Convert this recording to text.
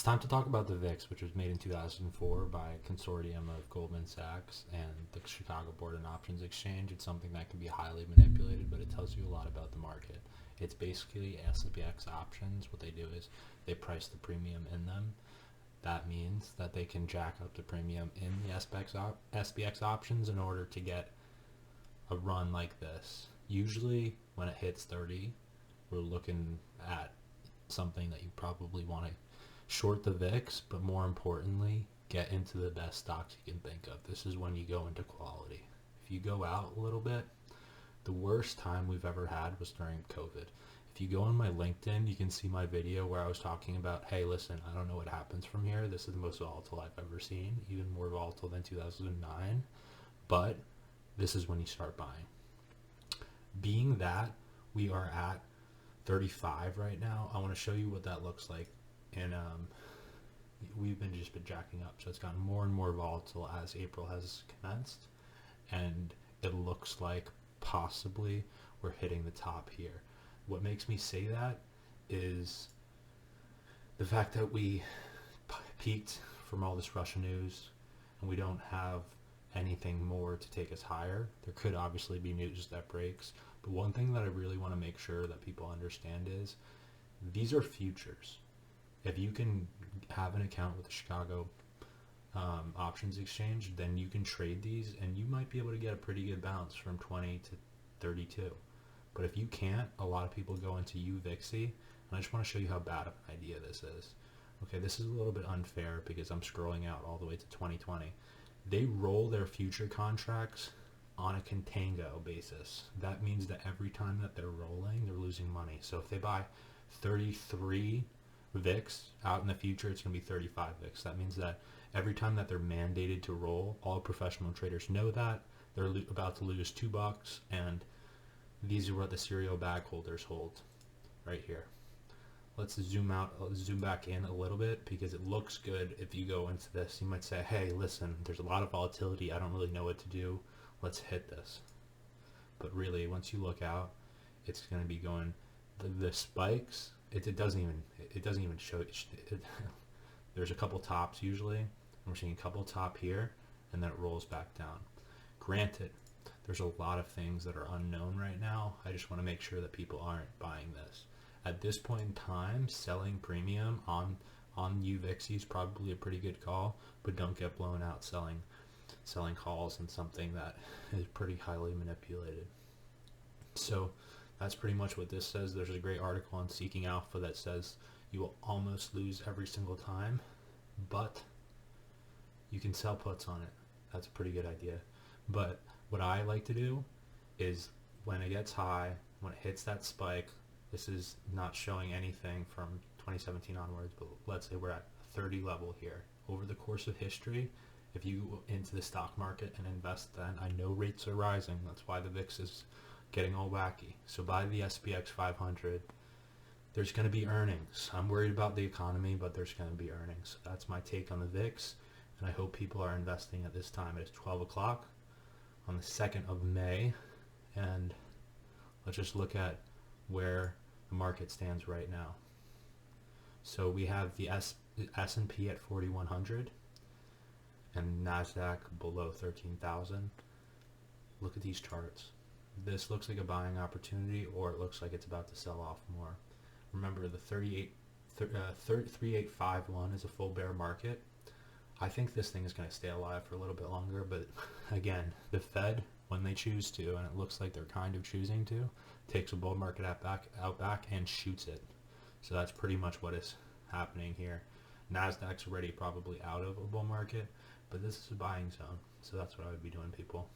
time to talk about the VIX, which was made in 2004 by a consortium of Goldman Sachs and the Chicago Board and Options Exchange. It's something that can be highly manipulated, but it tells you a lot about the market. It's basically SPX options. What they do is they price the premium in them. That means that they can jack up the premium in the SPX options in order to get a run like this. Usually when it hits 30, we're looking at something that you probably want to short the VIX, but more importantly, get into the best stocks you can think of. This is when you go into quality. If you go out a little bit, the worst time we've ever had was during COVID. If you go on my LinkedIn, you can see my video where I was talking about, hey, listen, I don't know what happens from here. This is the most volatile I've ever seen, even more volatile than 2009. But this is when you start buying. Being that we are at 35 right now, I want to show you what that looks like. And we've been jacking up. So it's gotten more and more volatile as April has commenced. And it looks like possibly we're hitting the top here. What makes me say that is the fact that we peaked from all this Russia news and we don't have anything more to take us higher. There could obviously be news that breaks, but one thing that I really want to make sure that people understand is these are futures. If you can have an account with the Chicago Options Exchange, then you can trade these and you might be able to get a pretty good bounce from 20 to 32. But if you can't, a lot of people go into UVXY, and I just want to show you how bad of an idea this is. Okay, this is a little bit unfair because I'm scrolling out all the way to 2020. They roll their future contracts on a contango basis. That means that every time that they're rolling, they're losing money. So if they buy 33 VIX out in the future, it's going to be 35 VIX. That means that every time that they're mandated to roll, all professional traders know that they're about to lose $2, and these are what the serial bag holders hold right here. Let's zoom back in a little bit because it looks good. If you go into this, you might say, hey, listen, there's a lot of volatility. I don't really know what to do. Let's hit this. But really, once you look out, it's going to be going, the spikes, it doesn't even show it. There's a couple tops usually, and we're seeing a couple top here, and then it rolls back down. Granted, there's a lot of things that are unknown right now. I just want to make sure that people aren't buying this. At this point in time, selling premium on UVXY is probably a pretty good call, but don't get blown out selling calls in something that is pretty highly manipulated. So that's pretty much what this says. There's a great article on Seeking Alpha that says you will almost lose every single time, but you can sell puts on it. That's a pretty good idea. But what I like to do is when it gets high, when it hits that spike, this is not showing anything from 2017 onwards, but let's say we're at 30 level here. Over the course of history, if you go into the stock market and invest then, I know rates are rising. That's why the VIX is getting all wacky. So buy the SPX 500. There's going to be earnings. I'm worried about the economy, but there's going to be earnings. So that's my take on the VIX, and I hope people are investing at this time. It is 12 o'clock on the 2nd of May, and let's just look at where the market stands right now. So we have the S&P at 4,100 and NASDAQ below 13,000. Look at these charts. This looks like a buying opportunity, or it looks like it's about to sell off more. Remember, the 3851 is a full bear market. I think this thing is going to stay alive for a little bit longer, but again, the Fed, when they choose to, and it looks like they're kind of choosing to, takes a bull market out back and shoots it. So that's pretty much what is happening here. NASDAQ's already probably out of a bull market, but this is a buying zone. So that's what I would be doing, people.